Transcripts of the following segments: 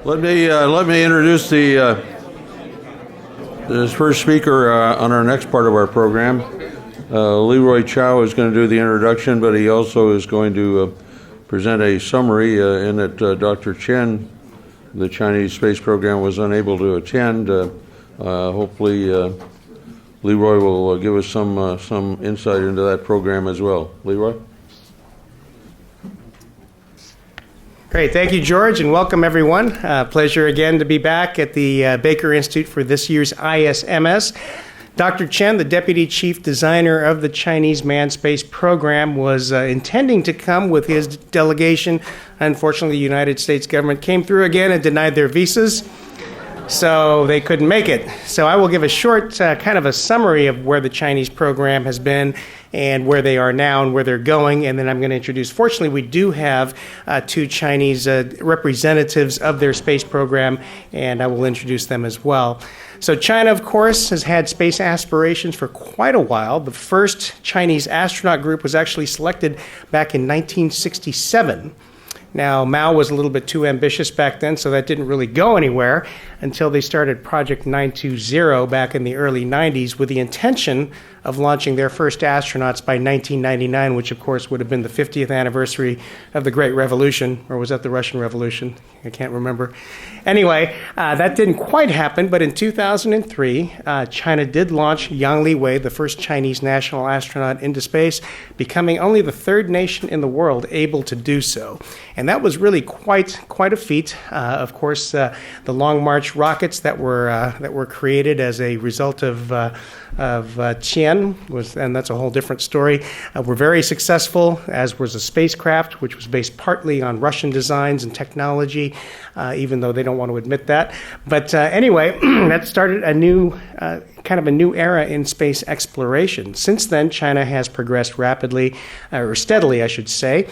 Let me introduce this first speaker on our next part of our program. Leroy Chow is going to do the introduction, but he also is going to present a summary in that Dr. Chen, the Chinese space program, was unable to attend. Hopefully, Leroy will give us some insight into that program as well. Leroy? Great. Thank you, George, and welcome, everyone. Pleasure again to be back at the Baker Institute for this year's ISMS. Dr. Chen, the Deputy Chief Designer of the Chinese Manned Space Program, was intending to come with his delegation. Unfortunately, the United States government came through again and denied their visas, so they couldn't make it. So I will give a short kind of a summary of where the Chinese program has been and where they are now and where they're going, and then I'm going to introduce, fortunately, we do have two Chinese representatives of their space program, and I will introduce them as well. So China, of course, has had space aspirations for quite a while. The first Chinese astronaut group was actually selected back in 1967. Now, Mao was a little bit too ambitious back then, so that didn't really go anywhere until they started Project 920 back in the early 90s with the intention of launching their first astronauts by 1999, which, of course, would have been the 50th anniversary of the Great Revolution, or was that the Russian Revolution? I can't remember. Anyway, that didn't quite happen, but in 2003, China did launch Yang Liwei, the first Chinese national astronaut, into space, becoming only the third nation in the world able to do so. And that was really quite a feat. Of course, the Long March rockets that were created as a result of Tian and that's a whole different story. Were very successful, as was a spacecraft, which was based partly on Russian designs and technology, even though they don't want to admit that. But anyway, that started a new kind of a new era in space exploration. Since then, China has progressed rapidly, or steadily, I should say.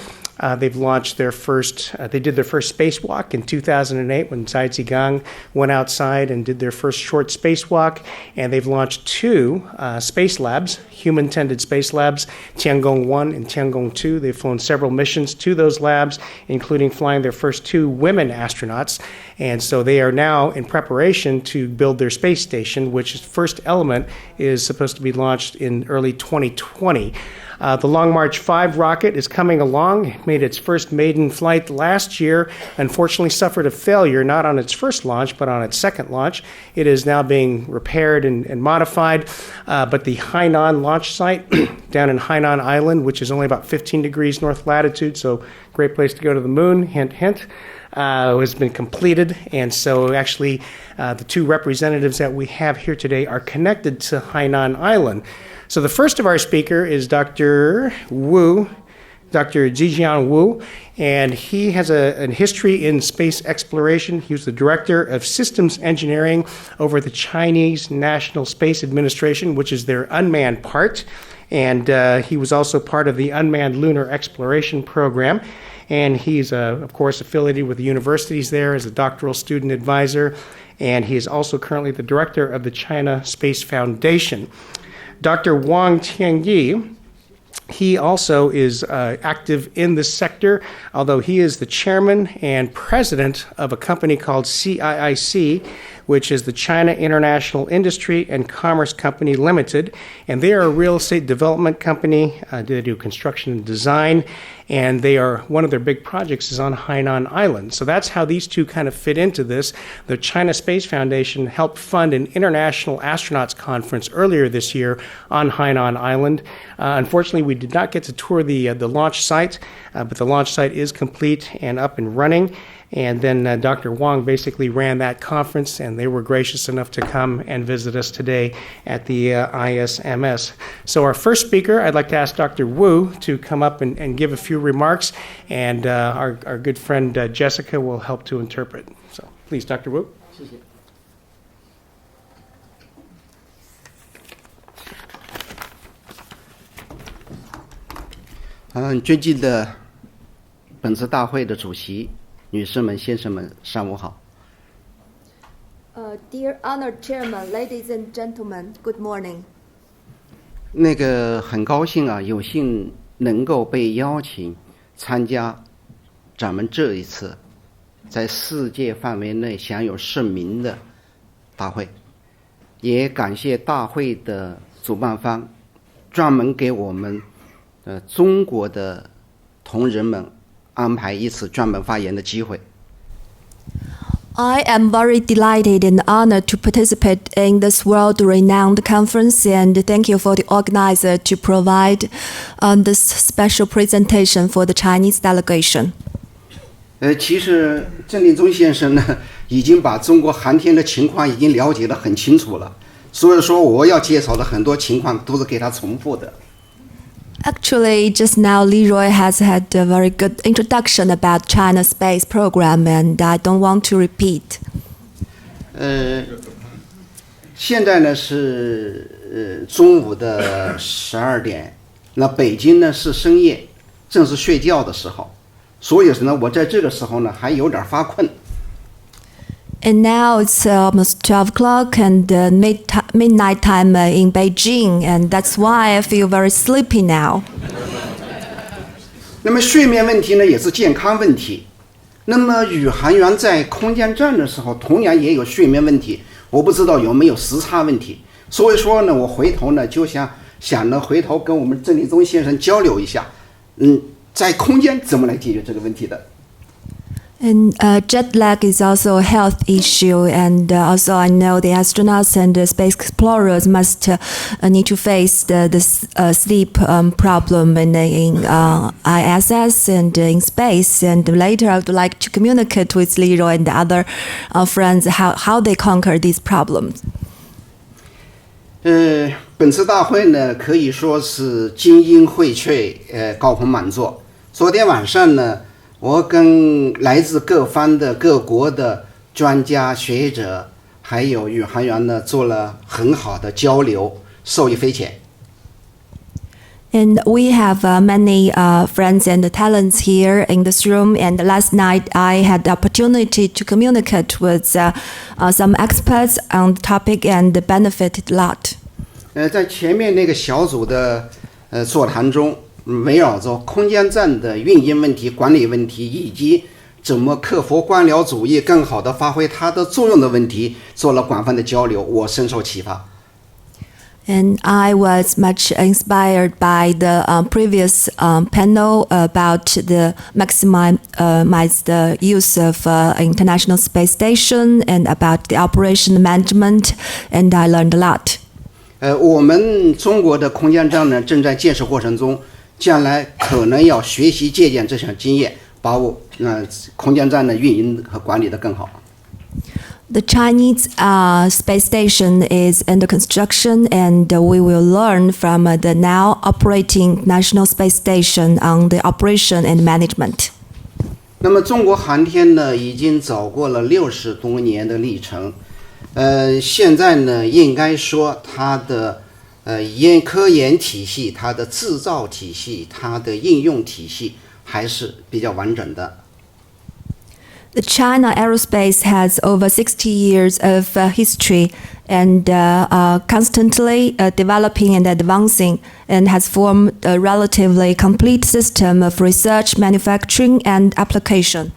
They've launched their first, they did their first spacewalk in 2008 when Zhai Zigang went outside and did their first short spacewalk. And they've launched two space labs, human-tended space labs, Tiangong 1 and Tiangong 2. They've flown several missions to those labs, including flying their first two women astronauts. And so they are now in preparation to build their space station, which first element is supposed to be launched in early 2020. The Long March 5 rocket is coming along. It made its first maiden flight last year. Unfortunately, suffered a failure, not on its first launch, but on its second launch. It is now being repaired and modified. But the Hainan launch site down in Hainan Island, which is only about 15 degrees north latitude, so great place to go to the moon, hint, hint, has been completed. And so actually, the two representatives that we have here today are connected to Hainan Island. So the first of our speaker is Dr. Wu, Dr. Zijian Wu, and he has a history in space exploration. He was the director of systems engineering over the Chinese National Space Administration, which is their unmanned part. And he was also part of the Unmanned Lunar Exploration Program. And he's, of course, affiliated with the universities there as a doctoral student advisor. And he is also currently the director of the China Space Foundation. Dr. Wang Tianyi, he also is active in this sector, although he is the chairman and president of a company called CIIC, which is the China International Industry and Commerce Company Limited. And they are a real estate development company. They do construction and design. And they are, one of their big projects is on Hainan Island. So that's how these two kind of fit into this. The China Space Foundation helped fund an international astronauts conference earlier this year on Hainan Island. Unfortunately, we did not get to tour the launch site, but the launch site is complete and up and running. And then Dr. Wang basically ran that conference, and they were gracious enough to come and visit us today at the ISMS. So our first speaker, I'd like to ask Dr. Wu to come up and give a few remarks, and our good friend Jessica will help to interpret. So please, Dr. Wu. 谢谢。尊敬的本次大会的主席。女士们、先生们，上午好。Dear honored chairman, ladies and gentlemen, good morning. 那个很高兴啊，有幸能够被邀请参加咱们这一次在世界范围内享有盛名的大会，也感谢大会的主办方专门给我们中国的同仁们安排一次专门发言的机会。I am very delighted and honored to participate in this world-renowned conference, and thank you for the organizer to provide this special presentation for the Chinese delegation. 其实郑立忠先生呢，已经把中国航天的情况已经了解得很清楚了，所以说我要介绍的很多情况都是给他重复的。Actually, just now Leroy has had a very good introduction about China's space program, and I don't want to repeat. 现在呢是中午的12点，那北京呢是深夜，正是睡觉的时候，所以呢我在这个时候呢还有点发困。And now it's almost 12 o'clock and midnight time in Beijing, and that's why I feel very sleepy now. 那么睡眠问题呢也是健康问题。那么宇航员在空间站的时候同样也有睡眠问题，我不知道有没有时差问题。所以说呢我回头呢就想呢回头跟我们郑立忠先生交流一下，在空间怎么来解决这个问题的。And jet lag is also a health issue, and also I know the astronauts and the space explorers must need to face the sleep problem in ISS and in space. And later I would like to communicate with Leroy and the other friends how they conquer these problems. 本次大会呢可以说是精英荟萃，高朋满座。昨天晚上呢我跟来自各方的各国的专家学者还有宇航员呢做了很好的交流，受益匪浅。And we have many friends and talents here in this room. And last night I had the opportunity to communicate with some experts on the topic and benefited a lot. 在前面那个小组的座谈中，围绕着空间站的运营问题、管理问题，以及怎么克服官僚主义，更好地发挥它的作用的问题，做了广泛的交流，我深受启发。And I was much inspired by the previous panel about the maximize the use of International Space Station and about the operation management, and I learned a lot. 我们中国的空间站呢正在建设过程中。将来可能要学习借鉴这项经验，把空间站的运营和管理得更好。The Chinese space station is under construction, and we will learn from the now operating National Space Station on the operation and management. 那么中国航天呢，已经走过了60多年的历程，现在呢，应该说它的科研体系、它的制造体系、它的应用体系还是比较完整的。The China aerospace has over 60 years of history and constantly developing and advancing, and has formed a relatively complete system of research, manufacturing, and application.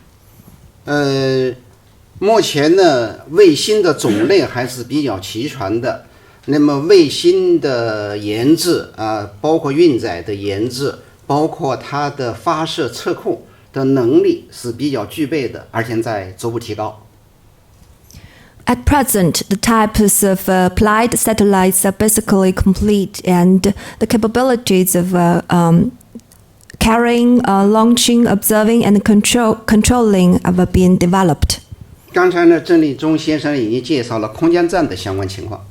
目前呢，卫星的种类还是比较齐全的。那么卫星的研制包括运载的研制，包括它的发射测控的能力是比较具备的，而且在逐步提高。At present, the types of applied satellites are basically complete, and the capabilities of carrying, launching, observing, and controlling have been developed. 刚才呢，郑立忠先生已经介绍了空间站的相关情况。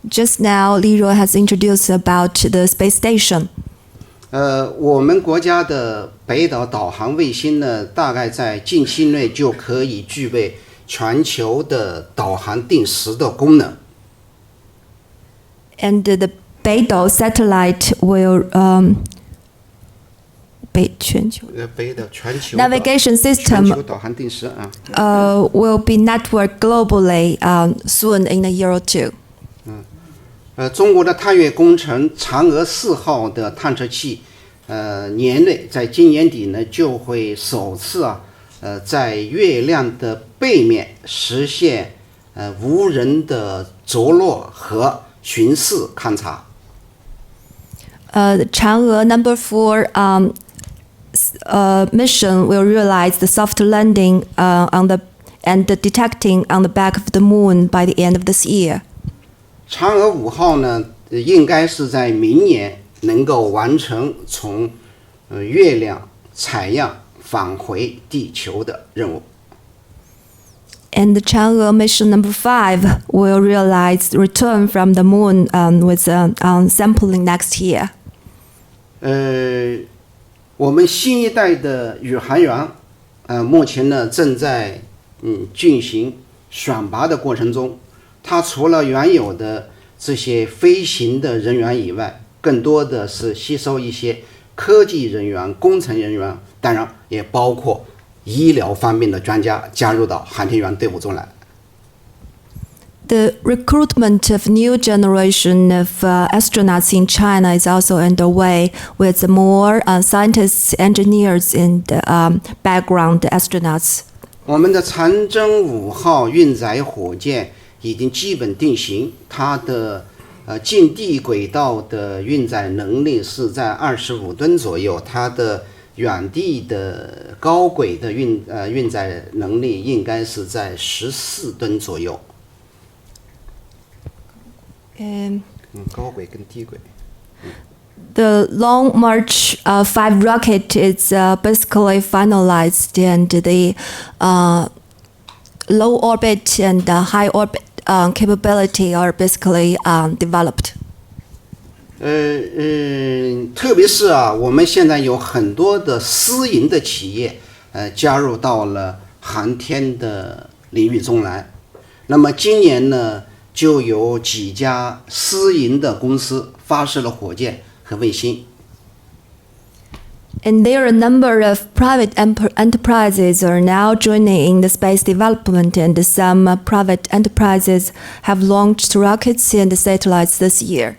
Just now, Leroy has introduced about the space station. 我们国家的北斗导航卫星呢，大概在近期内就可以具备全球的导航定时的功能。And the Beidou satellite will navigation system 全球导航定时will be networked globally soon in a year or two. 中国的探月工程嫦娥4号的探测器，年内在今年底呢就会首次在月亮的背面实现无人的着落和巡视勘察。The Chang'e number 4 mission will realize the soft landing and the detecting on the back of the moon by the end of this year. 嫦娥5号呢，应该是在明年能够完成从月亮采样返回地球的任务。And the Chang'e mission number 5 will realize the return from the moon with sampling next year. 我们新一代的宇航员，目前呢正在进行选拔的过程中。它除了原有的这些飞行的人员以外，更多的是吸收一些科技人员、工程人员，当然也包括医疗方面的专家加入到航天员队伍中来。The recruitment of new generation of astronauts in China is also underway, with more scientists, engineers, and background astronauts. 我们的长征5号运载火箭已经基本定型，它的近地轨道的运载能力是在25吨左右，它的远地的高轨的运载能力应该是在14吨左右。高轨跟低轨。The Long March 5 rocket is basically finalized, and the low orbit and high orbit capability are basically developed. 特别是我们现在有很多的私营的企业加入到了航天的领域中来。那么今年呢，就有几家私营的公司发射了火箭和卫星。And there are a number of private enterprises are now joining in the space development, and some private enterprises have launched rockets and satellites this year.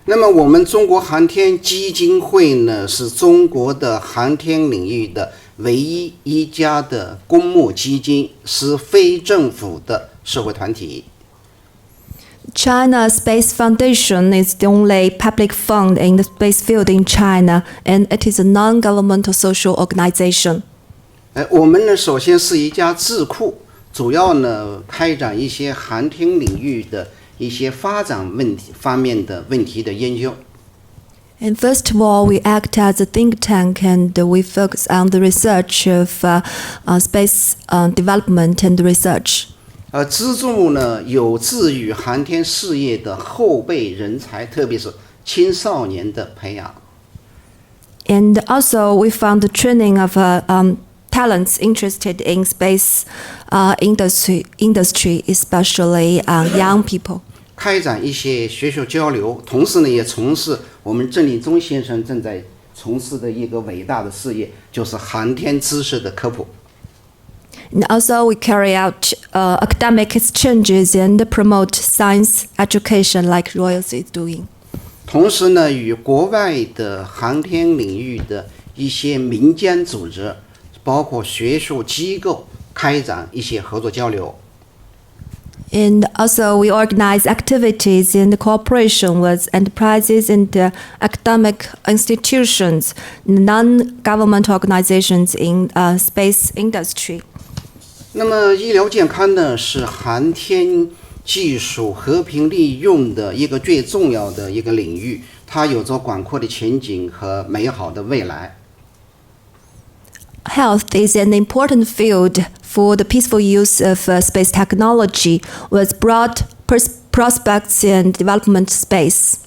那么我们中国航天基金会呢，是中国的航天领域的唯一一家的公募基金，是非政府的社会团体。China Space Foundation is the only public fund in the space field in China, and it is a non-governmental social organization. 我们呢，首先是一家智库，主要呢开展一些航天领域的一些发展方面的问题的研究。And first of all, we act as a think tank, and we focus on the research of space development and research. 资助呢有志于航天事业的后备人才，特别是青少年的培养。And also, we found the training of talents interested in space industry, especially young people. 开展一些学术交流，同时呢，也从事我们郑立忠先生正在从事的一个伟大的事业，就是航天知识的科普。And also, we carry out academic exchanges and promote science education, like Royals is doing. 同时呢，与国外的航天领域的一些民间组织，包括学术机构，开展一些合作交流。And also, we organize activities in cooperation with enterprises and academic institutions, non-government organizations in space industry. 那么，医疗健康呢，是航天技术和平利用的一个最重要的一个领域，它有着广阔的前景和美好的未来。Health is an important field for the peaceful use of space technology, with broad prospects and development space.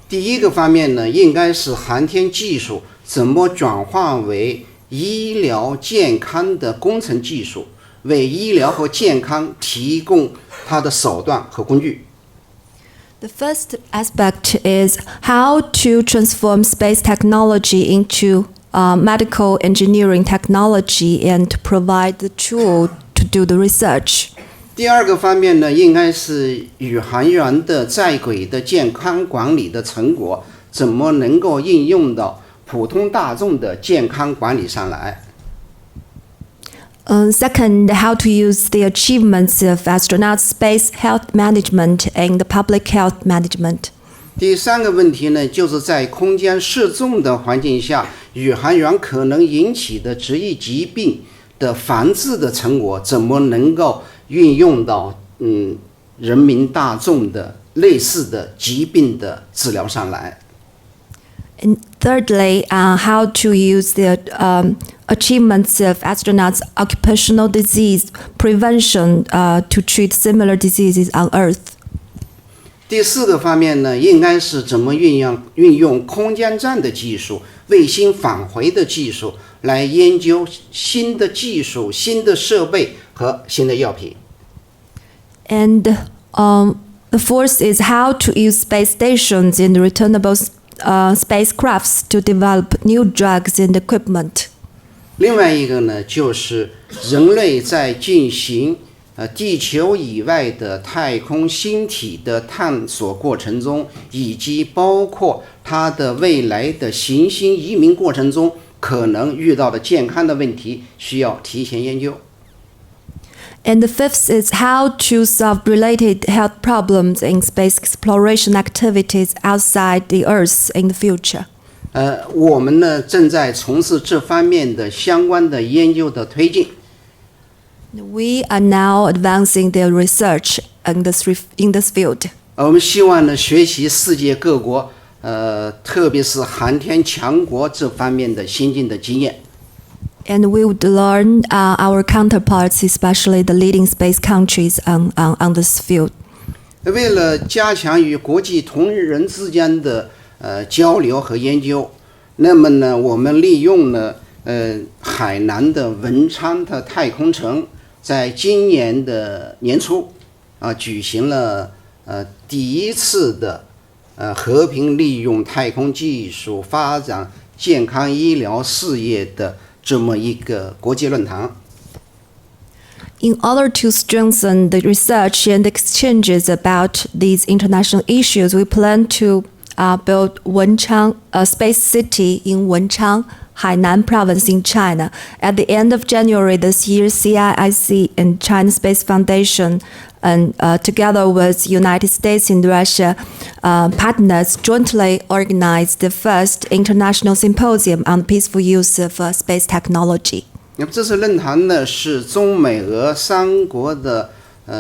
第一个方面呢，应该是航天技术怎么转化为医疗健康的工程技术，为医疗和健康提供它的手段和工具。The first aspect is how to transform space technology into medical engineering technology and to provide the tool to do the research. 第二个方面呢，应该是宇航员的在轨的健康管理的成果怎么能够应用到普通大众的健康管理上来。Second, how to use the achievements of astronauts' space health management and the public health management. 第三个问题呢，就是在空间失重的环境下，宇航员可能引起的职业疾病的防治的成果，怎么能够运用到人民大众的类似的疾病的治疗上来。 And thirdly, how to use the achievements of astronauts' occupational disease prevention to treat similar diseases on Earth. 第四个方面呢，应该是怎么运用空间站的技术、卫星返回的技术来研究新的技术、新的设备和新的药品。 And the fourth is how to use space stations and returnable spacecrafts to develop new drugs and equipment. 另外一个呢，就是人类在进行地球以外的太空星体的探索过程中，以及包括它的未来的行星移民过程中可能遇到的健康的问题，需要提前研究。 And the fifth is how to solve related health problems in space exploration activities outside the Earth in the future. 我们呢正在从事这方面的相关的研究的推进。 We are now advancing the research in this field. 我们希望呢学习世界各国，特别是航天强国这方面的先进的经验。 And we would learn our counterparts, especially the leading space countries, on this field. 为了加强与国际同仁之间的交流和研究，那么呢，我们利用了海南的文昌的太空城，在今年的年初举行了第一次的和平利用太空技术发展健康医疗事业的这么一个国际论坛。 In order to strengthen the research and exchanges about these international issues, we plan to build Wenchang, a space city in Wenchang, Hainan province in China. At the end of January this year, CIIC and China Space Foundation, and together with United States and Russia partners, jointly organized the first international symposium on peaceful use of space technology. 那么这次论坛呢，是中美俄三国的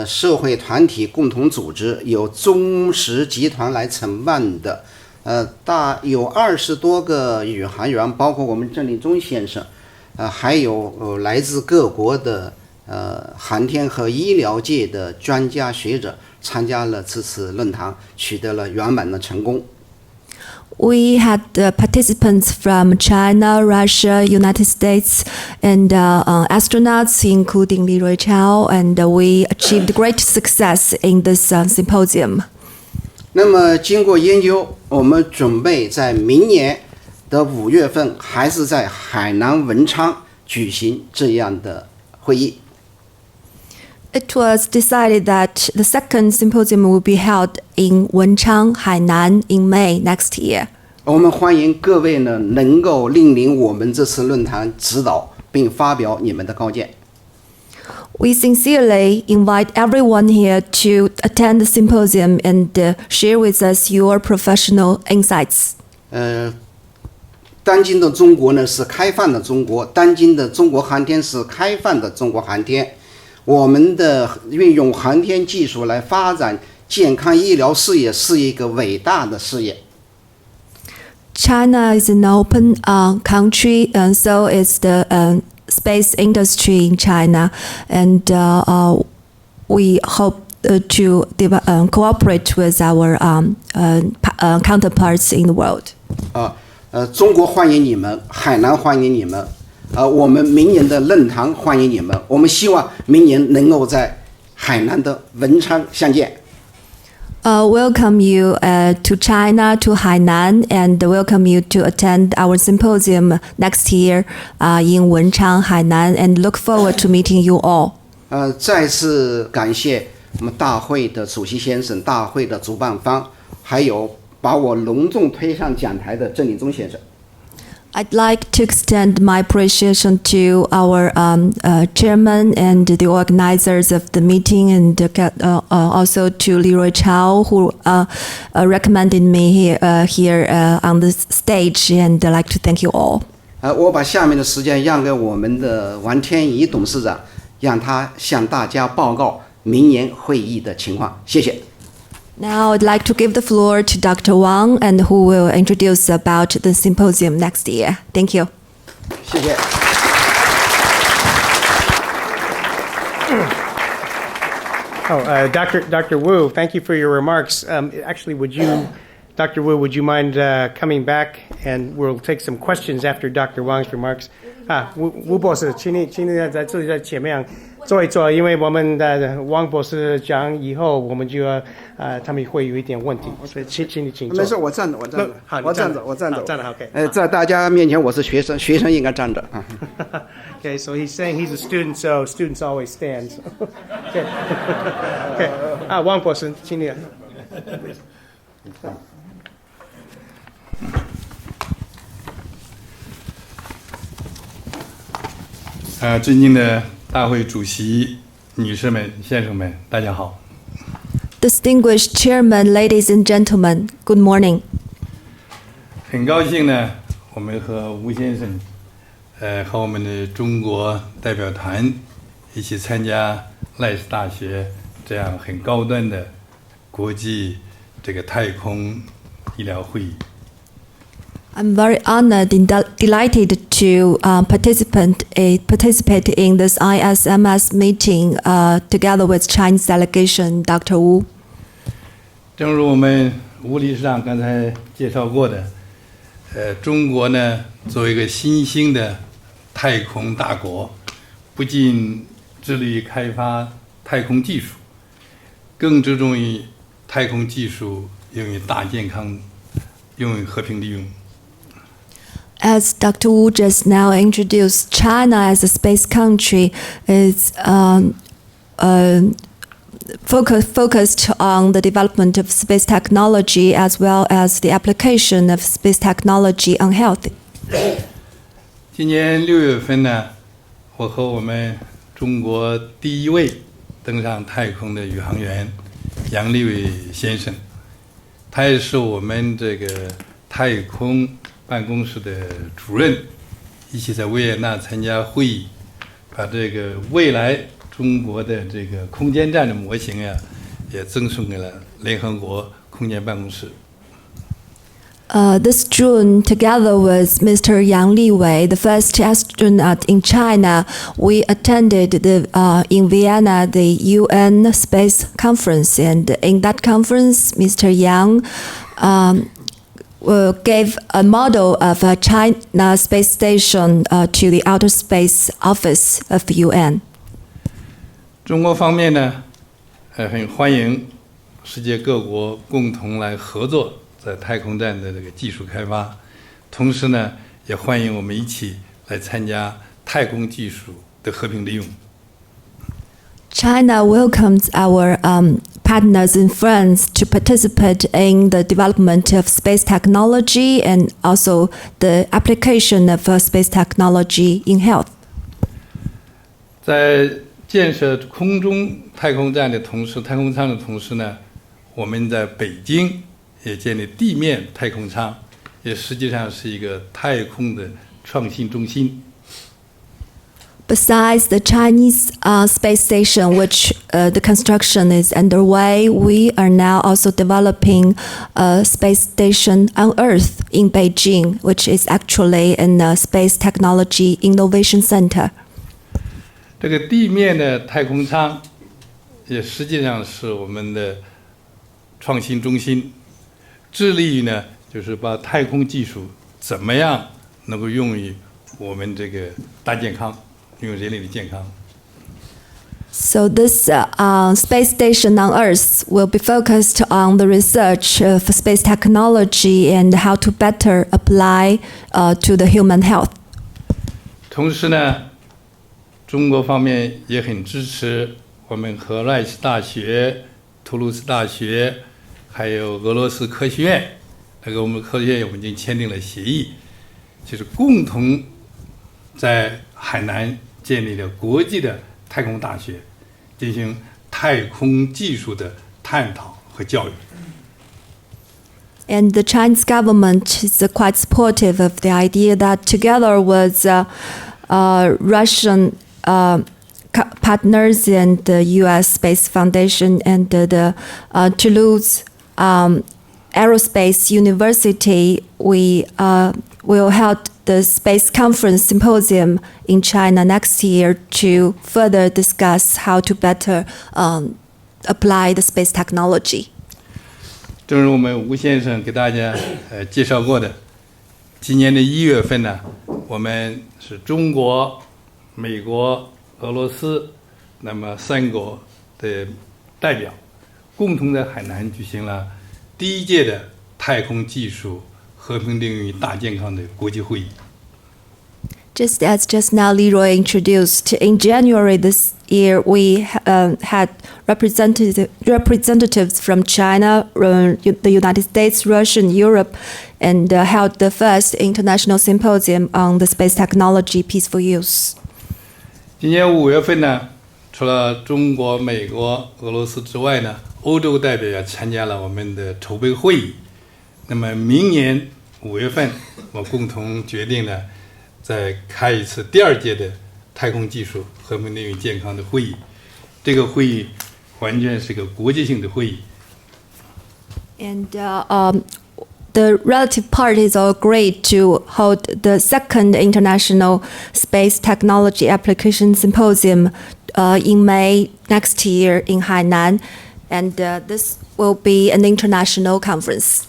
社会团体共同组织，由中石集团来承办的。大有20多个宇航员，包括我们郑立忠先生，还有来自各国的航天和医疗界的专家学者参加了这次论坛，取得了圆满的成功。 We had participants from China, Russia, United States, and astronauts, including Li Ruichao, and we achieved great success in this symposium. 那么，经过研究，我们准备在明年的5月份，还是在海南文昌举行这样的会议。 It was decided that the second symposium will be held in Wenchang, Hainan, in May next year. 我们欢迎各位呢能够莅临我们这次论坛指导，并发表你们的高见。 We sincerely invite everyone here to attend the symposium and share with us your professional insights. 当今的中国呢是开放的中国，当今的中国航天是开放的中国航天。我们的运用航天技术来发展健康医疗事业是一个伟大的事业。 China is an open country, and so is the space industry in China, and we hope to cooperate with our counterparts in the world. 中国欢迎你们，海南欢迎你们。我们明年的论坛欢迎你们。我们希望明年能够在海南的文昌相见。 Welcome you to China, to Hainan, and welcome you to attend our symposium next year in Wenchang, Hainan, and look forward to meeting you all. 再次感谢我们大会的主席先生、大会的主办方，还有把我隆重推上讲台的郑立忠先生。I'd like to extend my appreciation to our chairman and the organizers of the meeting, and also to Leroy Chow, who recommended me here on this stage, and I'd like to thank you all. 我把下面的时间让给我们的王天怡董事长，让他向大家报告明年会议的情况。谢谢。 Now I'd like to give the floor to Dr. Wang, and who will introduce about the symposium next year. Thank you. 谢谢。Dr. Wu, thank you for your remarks. Actually, Dr. Wu, would you mind coming back, and we'll take some questions after Dr. Wang's remarks. 吴博士，请你在这里在前面坐一坐，因为我们的汪博士讲以后，我们就要他们会有一点问题，所以请你请坐。没事，我站着。好，我站着。站着 OK。在大家面前我是学生，学生应该站着啊。Okay, so he's saying he's a student, so students always stand. Okay. Okay. 汪博士，请你。尊敬的大会主席、女士们、先生们，大家好。Distinguished Chairman, ladies and gentlemen, good morning. 很高兴呢，我们和吴先生，和我们的中国代表团一起参加赖斯大学这样很高端的国际这个太空医疗会议。I'm very honored and delighted to participate in this ISMS meeting together with Chinese delegation Dr. Wu. 正如我们吴理事长刚才介绍过的，中国呢作为一个新兴的太空大国，不仅致力于开发太空技术，更注重于太空技术用于大健康，用于和平利用。As Dr. Wu just now introduced, China as a space country is focused on the development of space technology as well as the application of space technology on health. 今年6月份呢，我和我们中国第一位登上太空的宇航员杨利伟先生，他也是我们这个太空办公室的主任，一起在维也纳参加会议，把这个未来中国的这个空间站的模型呀，也赠送给了联合国空间办公室。This June, together with Mr. Yang Liwei, the first astronaut in China, we attended in Vienna the UN Space Conference, and in that conference, Mr. Yang gave a model of a China space station to the Outer Space Office of UN. 中国方面呢，很欢迎世界各国共同来合作在太空站的这个技术开发，同时呢，也欢迎我们一起来参加太空技术的和平利用。China welcomes our partners and friends to participate in the development of space technology and also the application of space technology in health. 在建设空中太空站的同时，太空舱的同时呢，我们在北京也建立地面太空舱，也实际上是一个太空的创新中心。Besides the Chinese space station, which the construction is underway, we are now also developing a space station on Earth in Beijing, which is actually a space technology innovation center. 这个地面的太空舱也实际上是我们的创新中心，致力于呢，就是把太空技术怎么样能够用于我们这个大健康。用人类的健康。So this space station on Earth will be focused on the research of space technology and how to better apply to the human health. 同时呢，中国方面也很支持我们和赖斯大学、图卢斯大学，还有俄罗斯科学院，那个我们科学院我们已经签订了协议，就是共同在海南建立了国际的太空大学，进行太空技术的探讨和教育。And the Chinese government is quite supportive of the idea that together with Russian partners and the U.S. Space Foundation and the Toulouse Aerospace University, we will hold the Space Conference Symposium in China next year to further discuss how to better apply the space technology. 正如我们吴先生给大家介绍过的，今年的1月份呢，我们是中国、美国、俄罗斯，那么3国的代表，共同在海南举行了第1届的太空技术和平领域大健康的国际会议。Just as just now Leroy introduced, in January this year, we had representatives from China, the United States, Russia, and Europe, and held the first international symposium on the space technology peaceful use. 今年5月份呢，除了中国、美国、俄罗斯之外呢，欧洲代表也参加了我们的筹备会议。那么明年5月份，我共同决定了再开一次第2届的太空技术和平领域健康的会议。这个会议完全是个国际性的会议。And the relative parties all agreed to hold the second International Space Technology Application Symposium in May next year in Hainan, and this will be an international conference.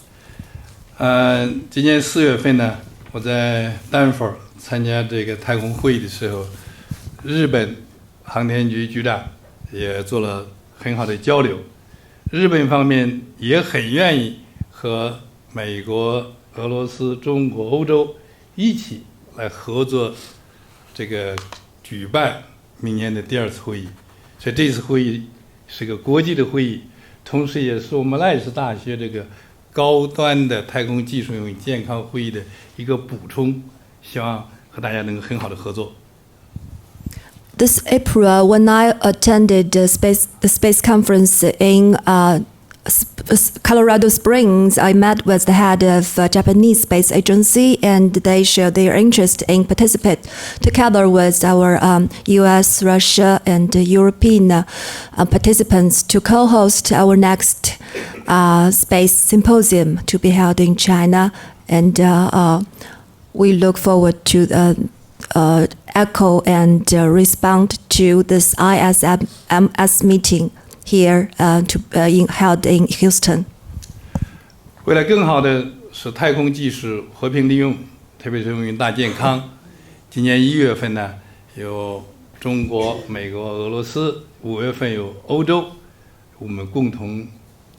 今年4月份呢，我在丹佛参加这个太空会议的时候，日本航天局局长也做了很好的交流。日本方面也很愿意和美国、俄罗斯、中国、欧洲一起来合作，这个举办明年的第2次会议。所以这次会议是个国际的会议，同时也是我们赖斯大学这个高端的太空技术与健康会议的一个补充，希望和大家能够很好的合作。This April, when I attended the space conference in Colorado Springs, I met with the head of Japanese Space Agency, and they shared their interest in participate together with our U.S., Russia, and European participants to co-host our next space symposium to be held in China, and we look forward to echo and respond to this ISMS meeting here held in Houston. 为了更好的使太空技术和平利用，特别是用于大健康，今年1月份呢，有中国、美国、俄罗斯；5月份有欧洲，我们共同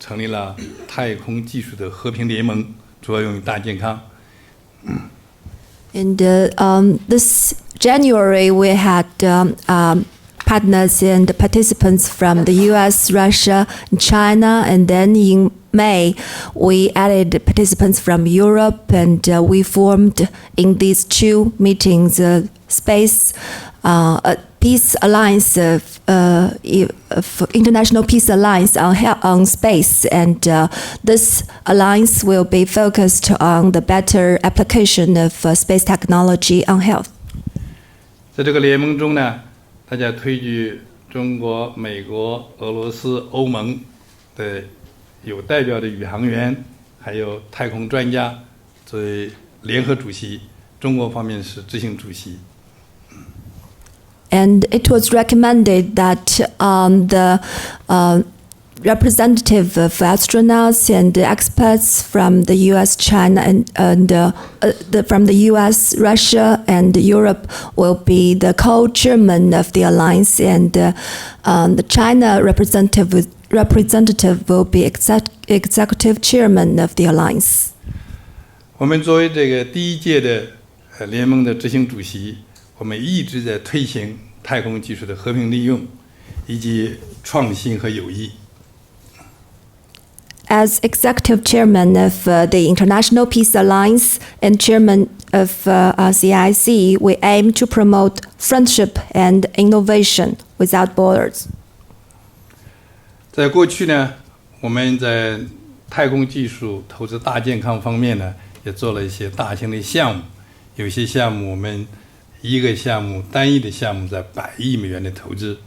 成立了太空技术的和平联盟，主要用于大健康。And this January, we had partners and participants from the U.S., Russia, and China, and then in May, we added participants from Europe, and we formed in these 2 meetings a space peace alliance, international peace alliance on space, and this alliance will be focused on the better application of space technology on health. 在这个联盟中呢，大家推举中国、美国、俄罗斯、欧盟的有代表的宇航员，还有太空专家作为联合主席，中国方面是执行主席。And it was recommended that the representative of astronauts and experts from the U.S., China, and from the U.S., Russia, and Europe will be the co-chairman of the alliance, and the China representative will be executive chairman of the alliance. 我们作为这个第1届的联盟的执行主席，我们一直在推行太空技术的和平利用，以及创新和友谊。As executive chairman of the International Peace Alliance and chairman of CIC, we aim to promote friendship and innovation without borders. 在过去呢，我们在太空技术投资大健康方面呢，也做了一些大型的项目。有些项目我们一个项目单一的项目在100亿美元的投资，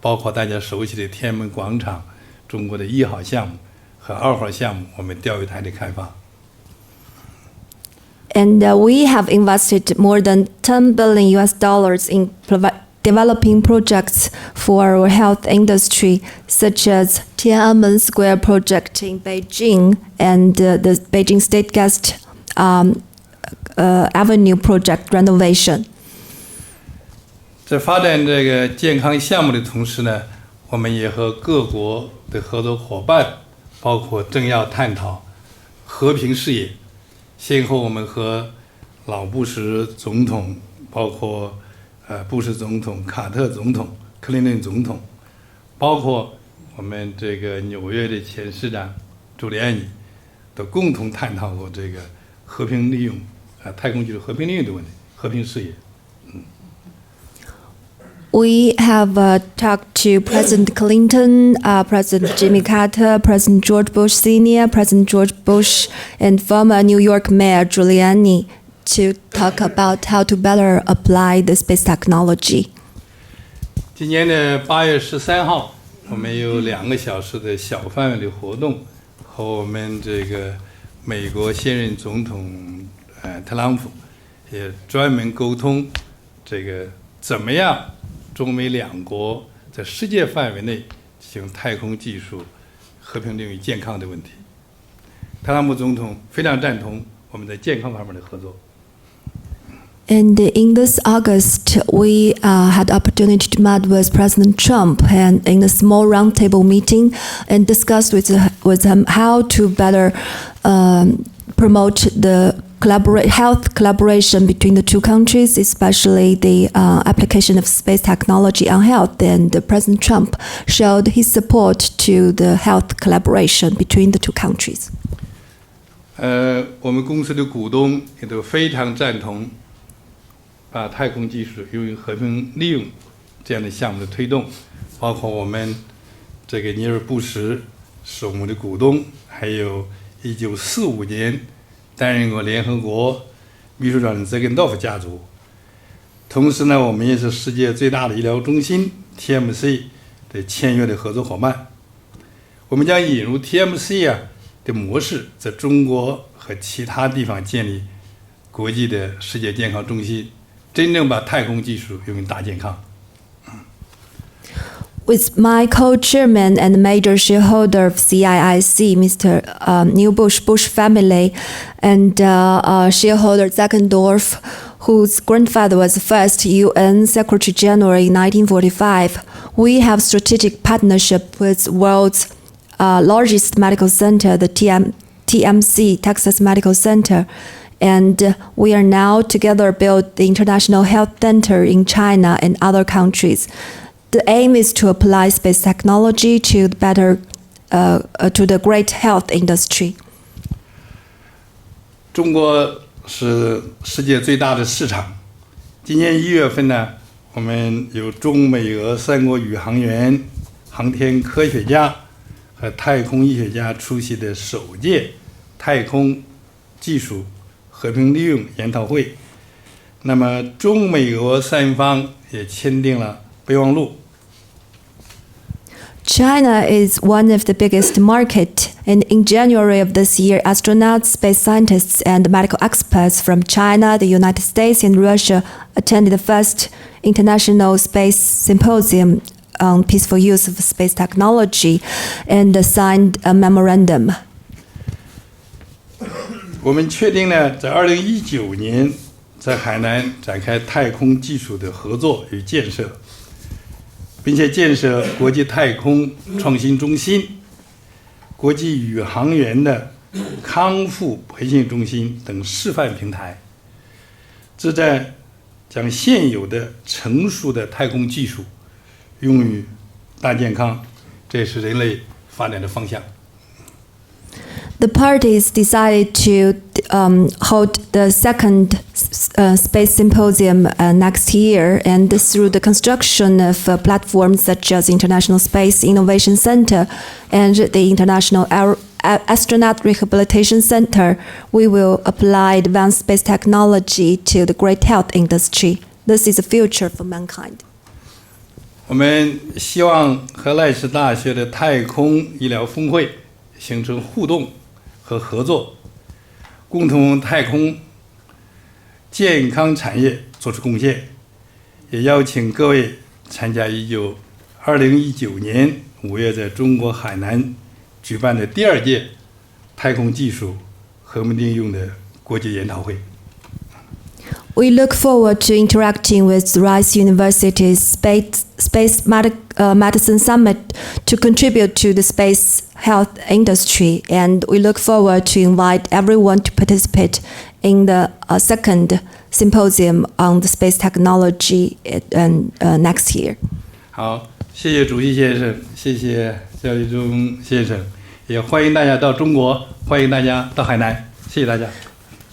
包括大家熟悉的天安门广场、中国的1号项目和2号项目，我们钓鱼台的开发。And we have invested more than $10 billion in developing projects for our health industry, such as Tiananmen Square project in Beijing and the Beijing State Guest Avenue project renovation. 在发展这个健康项目的同时呢，我们也和各国的合作伙伴，包括政要探讨和平事业。先后我们和老布什总统，包括布什总统、卡特总统、克林顿总统，包括我们这个纽约的前市长朱利安尼，都共同探讨过这个和平利用太空技术和平利用的问题，和平事业。We have talked to President Clinton, President Jimmy Carter, President George Bush Sr., President George Bush, and former New York Mayor Giuliani to talk about how to better apply the space technology. 今年的8月13号，我们有2个小时的小范围的活动，和我们这个美国现任总统特朗普也专门沟通这个怎么样中美2国在世界范围内进行太空技术和平领域健康的问题。特朗普总统非常赞同我们在健康方面的合作。And in this August, we had the opportunity to meet with President Trump and in a small roundtable meeting and discussed with him how to better promote the health collaboration between the two countries, especially the application of space technology on health. And President Trump showed his support to the health collaboration between the two countries. 我们公司的股东也都非常赞同把太空技术用于和平利用这样的项目的推动，包括我们这个尼尔·布什是我们的股东，还有1945年担任过联合国秘书长的泽根道夫家族。同时呢，我们也是世界最大的医疗中心 TMC 的签约的合作伙伴。我们将引入 TMC 的模式，在中国和其他地方建立国际的世界健康中心，真正把太空技术用于大健康。With my co-chairman and major shareholder of CIIC, Mr. Neil Bush family, and shareholder Zackendorf, whose grandfather was the first UN Secretary General in 1945, we have strategic partnership with world's largest medical center, the TMC, Texas Medical Center. And we are now together build the International Health Center in China and other countries. The aim is to apply space technology to the great health industry. 中国是世界最大的市场。今年1月份呢，我们有中美俄3国宇航员、航天科学家和太空医学家出席的首届太空技术和平利用研讨会。那么中美俄3方也签订了备忘录。China is one of the biggest market, and in January of this year, astronauts, space scientists, and medical experts from China, the United States, and Russia attended the first International Space Symposium on peaceful use of space technology and signed a memorandum. 我们确定呢，在2019年在海南展开太空技术的合作与建设，并且建设国际太空创新中心、国际宇航员的康复培训中心等示范平台，旨在将现有的成熟的太空技术用于大健康，这也是人类发展的方向。The parties decided to hold the second space symposium next year, and through the construction of platforms such as International Space Innovation Center and the International Astronaut Rehabilitation Center, we will apply advanced space technology to the great health industry. This is the future for mankind. 我们希望和赖斯大学的太空医疗峰会形成互动和合作，共同太空健康产业做出贡献。也邀请各位参加2019年5月在中国海南举办的第2届太空技术和平应用的国际研讨会。We look forward to interacting with Rice University's Space Medicine Summit to contribute to the space health industry, and we look forward to invite everyone to participate in the second symposium on the space technology next year. 好，谢谢主席先生，谢谢肖立忠先生，也欢迎大家到中国，欢迎大家到海南，谢谢大家。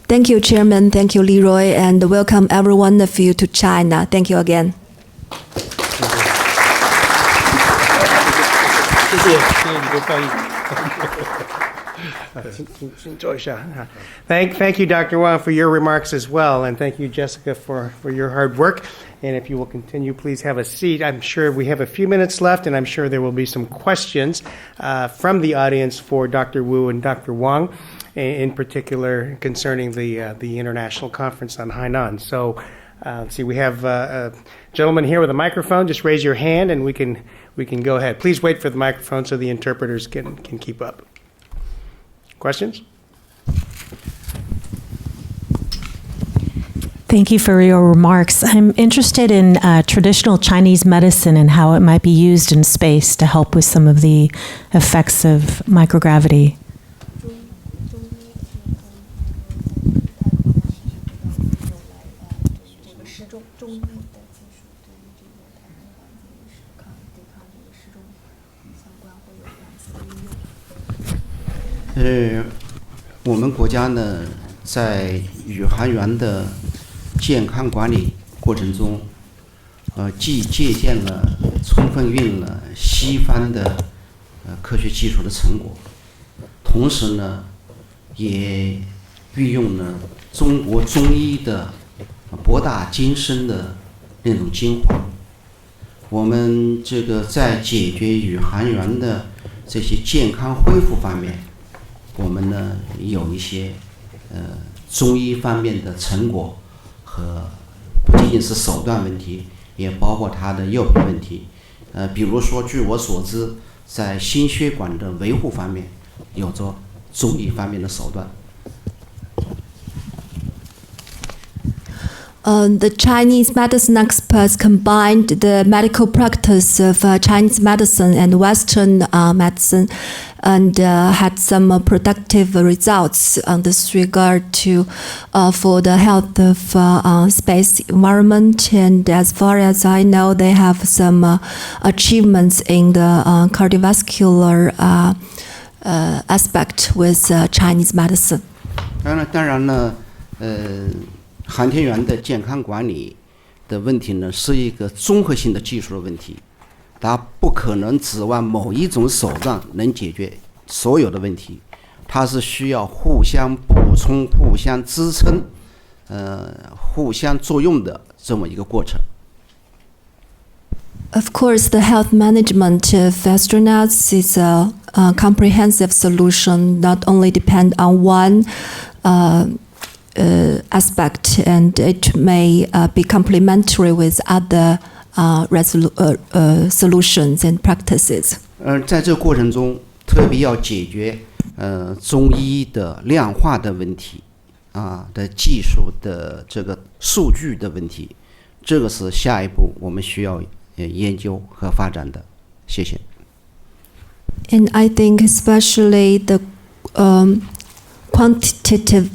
Thank you, Chairman. Thank you, Leroy, and welcome every one of you to China. Thank you again. 谢谢你的翻译。Thank you, Dr. Wang, for your remarks as well, and thank you, Jessica, for your hard work. And if you will continue, please have a seat. I'm sure we have a few minutes left, and I'm sure there will be some questions from the audience for Dr. Wu and Dr. Wang, in particular concerning the International Conference on Hainan. So let's see, we have a gentleman here with a microphone. Just raise your hand, and we can go ahead. Please wait for the microphone so the interpreters can keep up. Questions? Thank you for your remarks. I'm interested in traditional Chinese medicine and how it might be used in space to help with some of the effects of microgravity. .我们国家呢，在宇航员的健康管理过程中，既借鉴了、充分运用了西方的科学技术的成果，同时呢，也运用了中国中医的博大精深的那种精华。我们这个在解决宇航员的这些健康恢复方面，我们呢有一些中医方面的成果，和不仅仅是手段问题，也包括它的药品问题。比如说，据我所知，在心血管的维护方面，有着中医方面的手段。The Chinese medicine experts combined the medical practice of Chinese medicine and Western medicine, and had some productive results on this regard for the health of space environment. And as far as I know, they have some achievements in the cardiovascular aspect with Chinese medicine. 当然了，航天员的健康管理的问题呢，是一个综合性的技术的问题，它不可能指望某一种手段能解决所有的问题，它是需要互相补充、互相支撑、互相作用的这么一个过程。Of course, the health management of astronauts is a comprehensive solution, not only depend on one aspect, and it may be complementary with other solutions and practices. 在这个过程中，特别要解决中医的量化的问题的技术的这个数据的问题，这个是下一步我们需要研究和发展的。谢谢。And I think especially the quantitative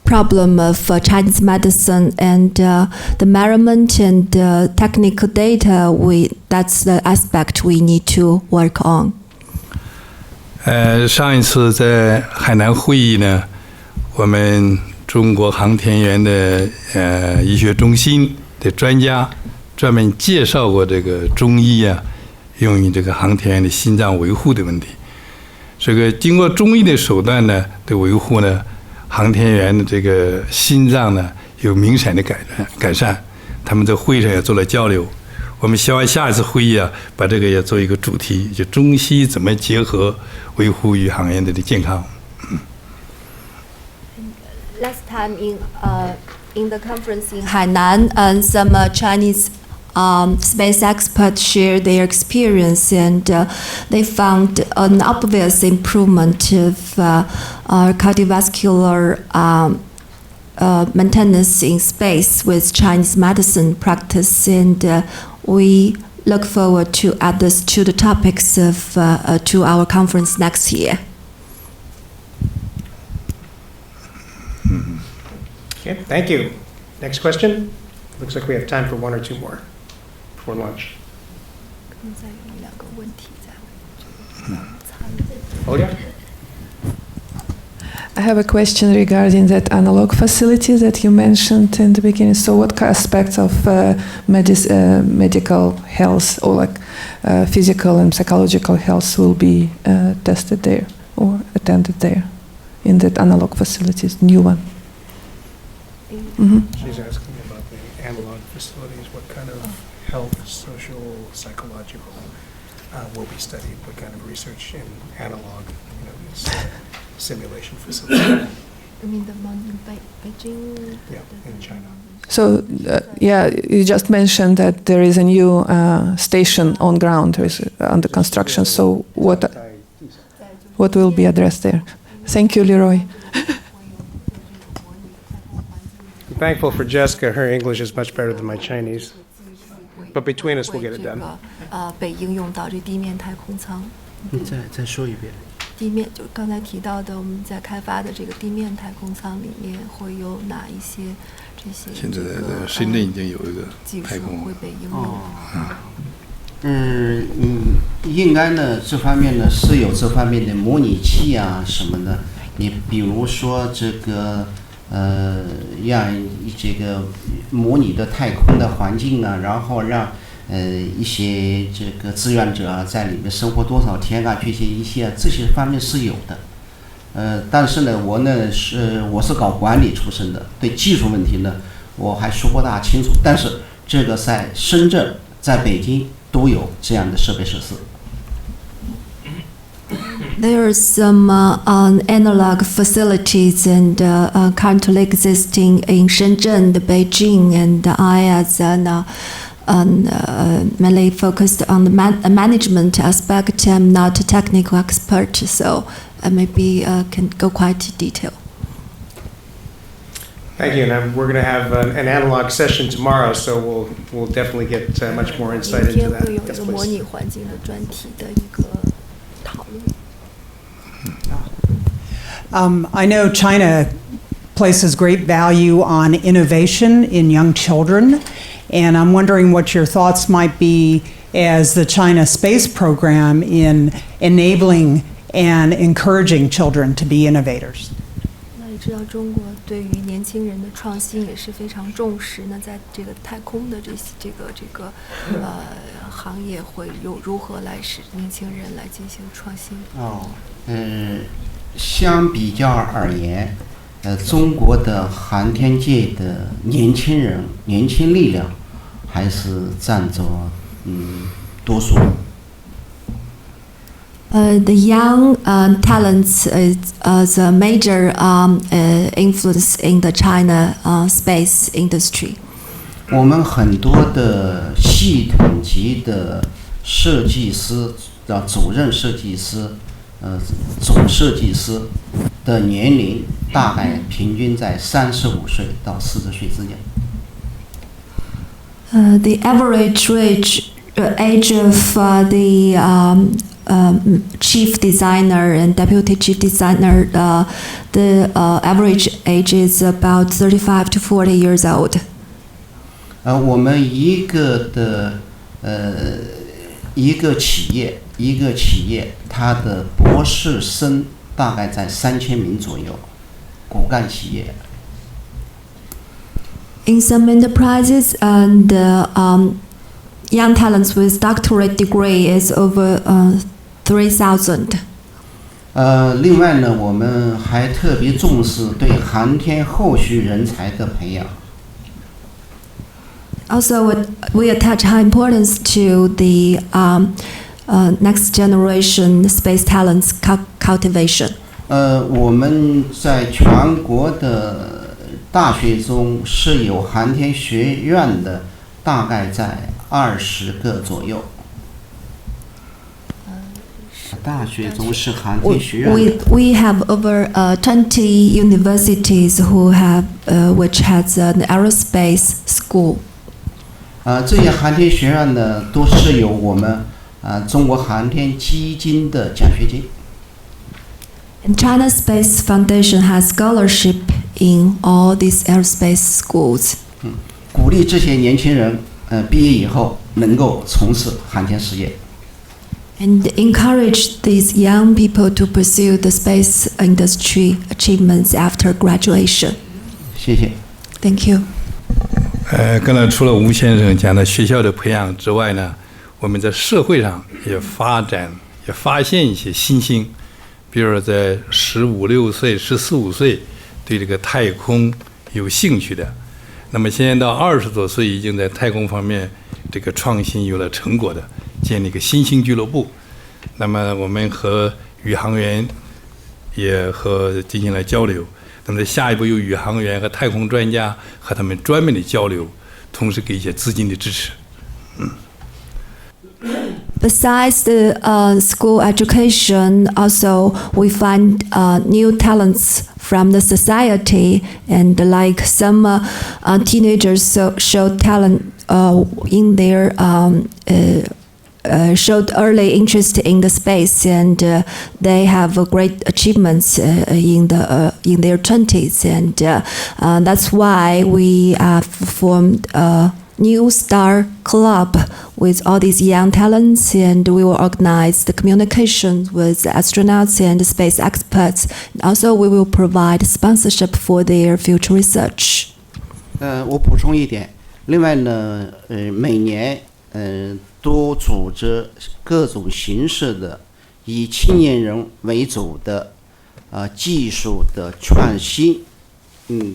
problem of Chinese medicine and the measurement and technical data, that's the aspect we need to work on. 上一次在海南会议呢，我们中国航天员的医学中心的专家专门介绍过这个中医啊，用于这个航天员的心脏维护的问题。这个经过中医的手段呢的维护呢，航天员的这个心脏呢有明显的改善。他们在会上也做了交流。我们希望下一次会议啊，把这个也做一个主题，就中西怎么结合，维护宇航员的健康。Last time in the conference in Hainan, and some Chinese space experts shared their experience, and they found an obvious improvement of cardiovascular maintenance in space with Chinese medicine practice, and we look forward to add this to the topics of to our conference next year. Okay, thank you. Next question. Looks like we have time for one or two more before lunch. Olga? I have a question regarding that analog facility that you mentioned in the beginning. So what aspects of medical health or like physical and psychological health will be tested there or attended there in that analog facilities, new one? She's asking about the analog facilities, what kind of health, social, psychological will be studied, what kind of research in analog, these simulation facilities. I mean the one in Beijing? Yeah, in China. So, you just mentioned that there is a new station on ground under construction. So what will be addressed there? Thank you, Leroy. I'm thankful for Jessica. Her English is much better than my Chinese. But between us, we'll get it done. 被应用到这地面太空舱。再说一遍。地面就刚才提到的，我们在开发的这个地面太空舱里面会有哪一些这些？现在在深圳已经有一个太空会被应用。应该呢，这方面呢是有这方面的模拟器啊什么的。你比如说这个让这个模拟的太空的环境啊，然后让一些这个志愿者啊在里面生活多少天啊，这些方面是有的。但是呢，我是搞管理出身的，对技术问题呢我还说不大清楚。但是这个在深圳、在北京都有这样的设备设施。There are some analog facilities and currently existing in Shenzhen, Beijing, and I, as mainly focused on the management aspect, I'm not a technical expert, so maybe can go quite in detail. Thank you, and we're going to have an analog session tomorrow, so we'll definitely get much more insight into that. 明天会有一个模拟环境的专题的一个讨论。I know China places great value on innovation in young children, and I'm wondering what your thoughts might be as the China space program in enabling and encouraging children to be innovators. 那也知道中国对于年轻人的创新也是非常重视。那在这个太空的这个行业会如何来使年轻人来进行创新？相比较而言，中国的航天界的年轻人、年轻力量还是占着多数。The young talents is a major influence in the China space industry. 我们很多的系统级的设计师的主任设计师。总设计师的年龄大概平均在35岁到40岁之间。The average age of the chief designer and deputy chief designer, the average age is about 35 to 40 years old. 我们一个企业，它的博士生大概在3000名左右。骨干企业。In some enterprises, young talents with doctorate degree is over 3,000. 另外呢，我们还特别重视对航天后续人才的培养。Also, we attach high importance to the next generation space talents cultivation. 我们在全国的大学中是有航天学院的，大概在20个左右。大学中是航天学院。We have over 20 universities who have which has an aerospace school. 这些航天学院呢，都是由我们中国航天基金的奖学金。And China Space Foundation has scholarship in all these aerospace schools. 鼓励这些年轻人毕业以后能够从事航天事业。And encourage these young people to pursue the space industry achievements after graduation. 谢谢。Thank you. 刚才除了吴先生讲的学校的培养之外呢，我们在社会上也发现一些新星，比如说在15、16岁、14、15岁对这个太空有兴趣的，那么现在到20多岁已经在太空方面这个创新有了成果的，建立一个新兴俱乐部。那么我们和宇航员也进行了交流。那么下一步有宇航员和太空专家和他们专门的交流，同时给一些资金的支持。Besides the school education, also we find new talents from the society, and like some teenagers show talent in their showed early interest in the space, and they have great achievements in their 20s, and that's why we have formed a New Star Club with all these young talents, and we will organize the communication with astronauts and space experts. Also, we will provide sponsorship for their future research. 我补充一点，另外呢，每年都组织各种形式的以青年人为主的技术的创新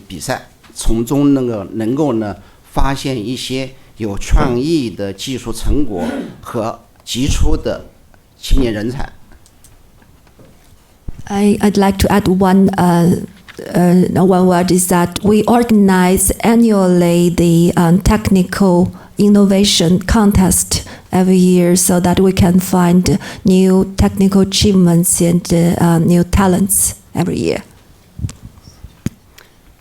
比赛，从中能够呢发现一些有创意的技术成果和杰出的青年人才。I'd like to add one word is that we organize annually the technical innovation contest every year so that we can find new technical achievements and new talents every year.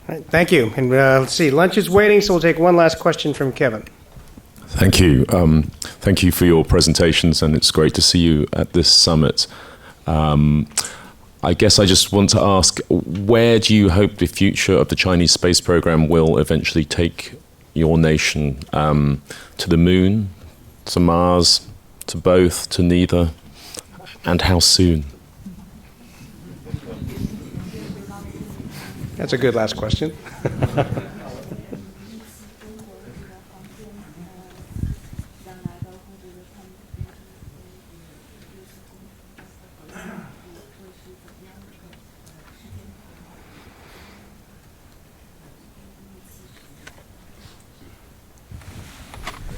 All right, thank you. And let's see, lunch is waiting, so we'll take one last question from Kevin. Thank you. Thank you for your presentations, and it's great to see you at this summit. I guess I just want to ask, where do you hope the future of the Chinese space program will eventually take your nation? To the moon, to Mars, to both, to neither, and how soon? That's a good last question.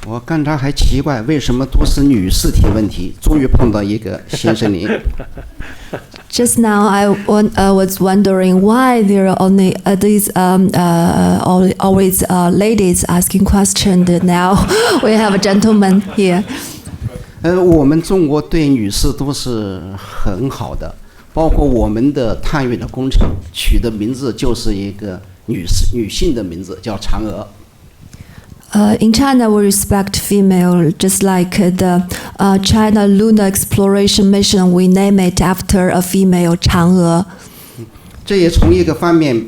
我刚才还奇怪为什么都是女士提问题，终于碰到一个先生您。Just now, I was wondering why there are only these always ladies asking questions. And now we have a gentleman here. 我们中国对女士都是很好的，包括我们的探月的工程取的名字就是一个女性的名字，叫嫦娥。In China, we respect female, just like the China Lunar Exploration Mission, we name it after a female 嫦娥。这也从一个方面，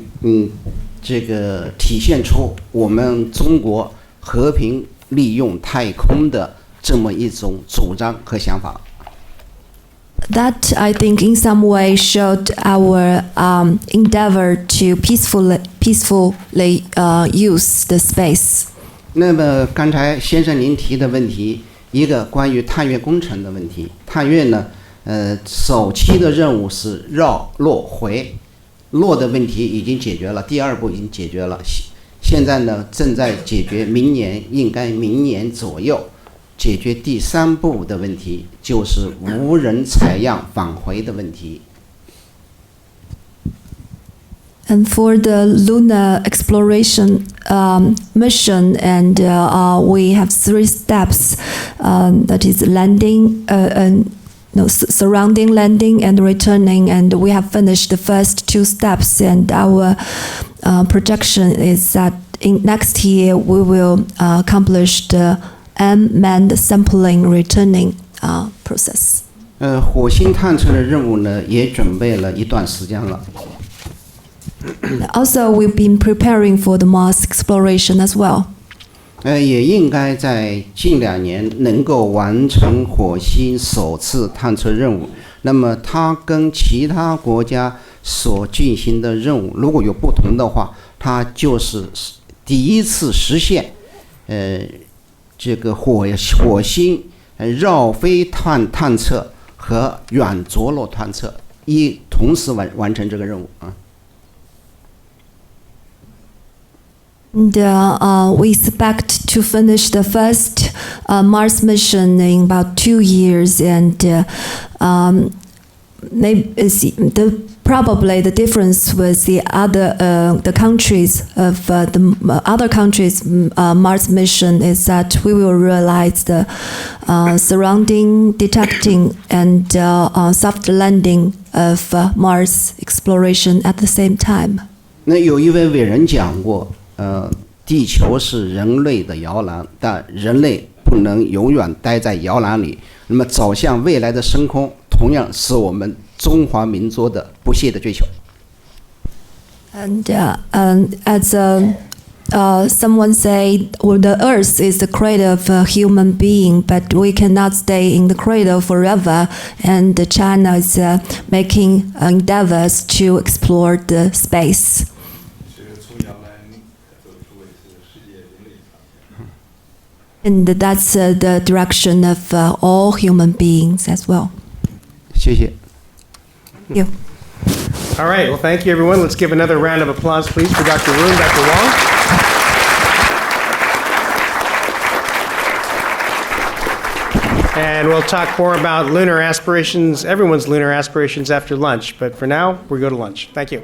这个体现出我们中国和平利用太空的这么一种主张和想法。that I think in some way showed our endeavor to peacefully use the space. 那么刚才先生您提的问题，一个关于探月工程的问题。探月呢，首期的任务是绕、落、回，落的问题已经解决了，第二步已经解决了。现在呢，正在解决应该明年左右解决第三步的问题，就是无人采样返回的问题。And for the lunar exploration mission, and we have 3 steps. That is landing, surrounding landing and returning. And we have finished the first 2 steps. And our projection is that in next year we will accomplish the unmanned sampling returning process. 火星探测的任务呢，也准备了一段时间了。Also, we've been preparing for the Mars exploration as well. 也应该在近2年能够完成火星首次探测任务。那么它跟其他国家所进行的任务如果有不同的话，它就是第一次实现这个火星绕飞探测和远着陆探测同时完成这个任务啊。And we expect to finish the first Mars mission in about 2 years, and probably the difference with the countries of the other countries' Mars mission is that we will realize the surrounding detecting and soft landing of Mars exploration at the same time. 那有一位伟人讲过。地球是人类的摇篮，但人类不能永远待在摇篮里。那么走向未来的深空，同样是我们中华民族的不懈的追求。And as someone say, well, the Earth is the cradle of a human being, but we cannot stay in the cradle forever. And China is making endeavors to explore the space. And that's the direction of all human beings as well. 谢谢。Thank you. All right, well, thank you, everyone. Let's give another round of applause, please, for Dr. Wu and Dr. Wong. And we'll talk more about lunar aspirations, everyone's lunar aspirations after lunch. But for now, we go to lunch. Thank you.